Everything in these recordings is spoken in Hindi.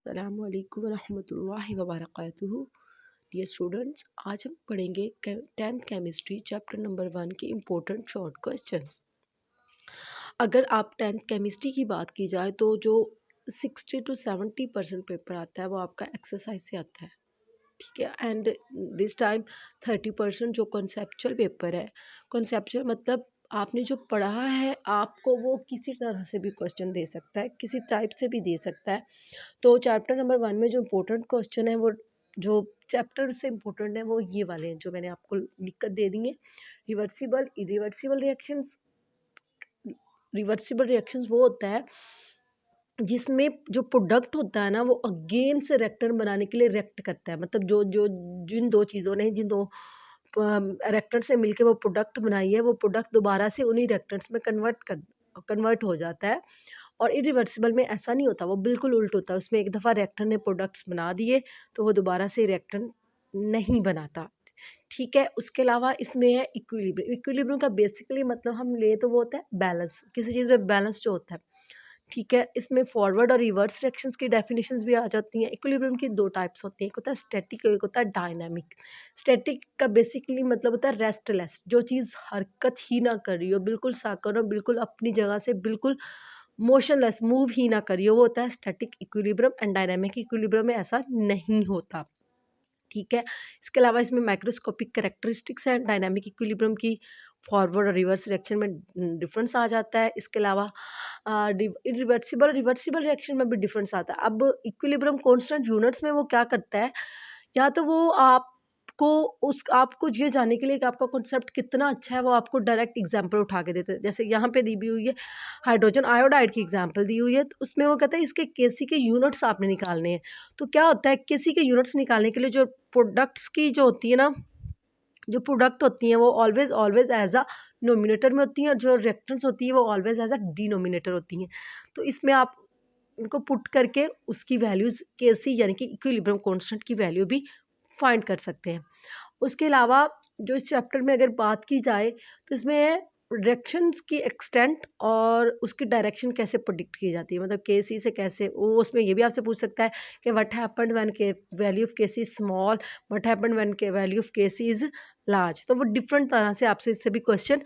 अस्सलामुअलैकुम रहमतुल्लाहि व बरकातुहू। डियर स्टूडेंट्स, आज हम पढ़ेंगे 10th केमिस्ट्री चैप्टर नंबर 1 के इम्पोर्टेंट शॉर्ट क्वेश्चंस। अगर आप 10th केमिस्ट्री की बात की जाए तो जो 60 to 70% पेपर आता है वो आपका एक्सरसाइज से आता है, ठीक है। एंड दिस टाइम 30% जो कॉन्सेप्चुअल पेपर है। कॉन्सेप्चुअल मतलब आपने जो पढ़ा है आपको वो किसी तरह से भी क्वेश्चन दे सकता है, किसी टाइप से भी दे सकता है। तो चैप्टर नंबर 1 में जो इम्पोर्टेंट क्वेश्चन है वो जो चैप्टर से इम्पोर्टेंट है वो ये वाले हैं जो मैंने आपको लिख कर दे दिए। Reversible irreversible reactions. Reversible reactions वो होता है जिसमें जो प्रोडक्ट होता है ना वो अगेन से रिएक्टेंट बनाने के लिए रिएक्ट करता है। मतलब जो जो जिन दो चीज़ों ने जिन दो रिएक्टेंट से मिलके वो प्रोडक्ट बनाई है वो प्रोडक्ट दोबारा से उन्हीं रिएक्टेंट्स में कन्वर्ट हो जाता है। और इरिवर्सिबल में ऐसा नहीं होता, वो बिल्कुल उल्ट होता है। उसमें एक दफ़ा रिएक्टेंट ने प्रोडक्ट्स बना दिए तो वो दोबारा से रिएक्टेंट नहीं बनाता, ठीक है। उसके अलावा इसमें है इक्विलिब्रियम। इक्विलिब्रियम का बेसिकली मतलब हम ले तो वो होता है बैलेंस, किसी चीज़ में बैलेंस जो होता है, ठीक है। इसमें फॉरवर्ड और रिवर्स रिएक्शंस की डेफिनेशंस भी आ जाती हैं। इक्विलिब्रियम की दो टाइप्स होती हैं, एक होता है स्टैटिक और एक होता है डायनामिक। स्टैटिक का बेसिकली मतलब होता है रेस्टलेस, जो चीज़ हरकत ही ना कर रही हो, बिल्कुल साकर हो, बिल्कुल अपनी जगह से बिल्कुल मोशनलेस, मूव ही ना करी हो, वो होता है static equilibrium. And dynamic equilibrium में ऐसा नहीं होता, ठीक है। इसके अलावा इसमें माइक्रोस्कोपिक कैरेक्टरिस्टिक्स हैं डायनामिक इक्विलिब्रियम की। फॉरवर्ड और रिवर्स रिएक्शन में डिफरेंस आ जाता है। इसके अलावा रिवर्सिबल रिवर्सिबल रिएक्शन में भी डिफरेंस आता है। अब इक्विलिब्रियम कांस्टेंट यूनिट्स में वो क्या करता है, या तो वो आपको ये जानने के लिए कि आपका कॉन्सेप्ट कितना अच्छा है वो आपको डायरेक्ट एग्जांपल उठा के देते हैं। जैसे यहाँ पे दी भी हुई है हाइड्रोजन आयोडाइड की एग्जांपल दी हुई है, तो उसमें वो कहता है इसके केसी के यूनिट्स आपने निकालने हैं। तो क्या होता है, केसी के यूनिट्स निकालने के लिए जो प्रोडक्ट्स की जो होती है ना, जो प्रोडक्ट होती हैं वो always always as a nominator में होती हैं, और जो रिएक्टेंट्स होती है वो ऑलवेज एज अ डिनोमिनेटर होती हैं। तो इसमें आप इनको पुट करके उसकी वैल्यूज़ केसी यानी कि इक्विलिब्रियम कांस्टेंट की वैल्यू भी फाइंड कर सकते हैं। उसके अलावा जो इस चैप्टर में अगर बात की जाए तो इसमें है डायरेक्शंस की एक्सटेंट और उसकी डायरेक्शन कैसे प्रेडिक्ट की जाती है। मतलब के सी से कैसे वो उसमें ये भी आपसे पूछ सकता है कि what happened when K value of K C is small, what happened when K value of K C is large. तो वो डिफरेंट तरह से आपसे इससे भी क्वेश्चन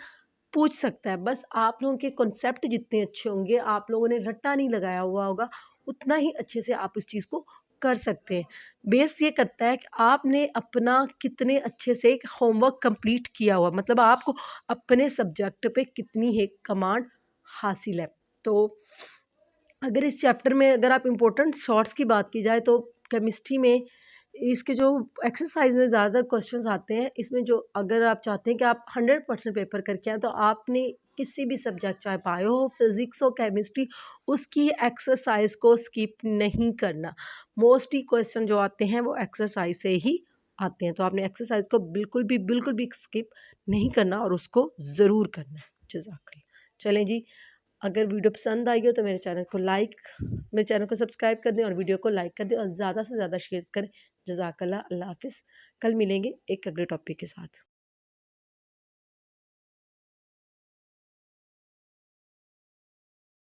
पूछ सकता है। बस आप लोगों के कॉन्सेप्ट जितने अच्छे होंगे, आप लोगों ने रट्टा नहीं लगाया हुआ होगा, उतना ही अच्छे से आप इस चीज़ को कर सकते हैं। बेस ये करता है कि आपने अपना कितने अच्छे से एक होमवर्क कंप्लीट किया हुआ, मतलब आपको अपने सब्जेक्ट पे कितनी है कमांड हासिल है। तो अगर इस चैप्टर में अगर आप इम्पोर्टेंट शॉर्ट्स की बात की जाए तो केमिस्ट्री में इसके जो एक्सरसाइज में ज़्यादातर क्वेश्चंस आते हैं। इसमें जो अगर आप चाहते हैं कि आप 100% पेपर करके आएँ तो आपने किसी भी सब्जेक्ट चाहे बायो हो, फिज़िक्स हो, केमिस्ट्री, उसकी एक्सरसाइज को स्किप नहीं करना। मोस्टली क्वेश्चन जो आते हैं वो एक्सरसाइज से ही आते हैं, तो आपने एक्सरसाइज को बिल्कुल भी स्किप नहीं करना और उसको ज़रूर करना है। जज़ाकल्लाह। चलें जी, अगर वीडियो पसंद आई हो तो मेरे चैनल को सब्सक्राइब कर दें और वीडियो को लाइक कर दें और ज़्यादा से ज़्यादा शेयर करें। जज़ाकल्लाह। अल्लाह हाफ़िज़। कल मिलेंगे एक अगले टॉपिक के साथ।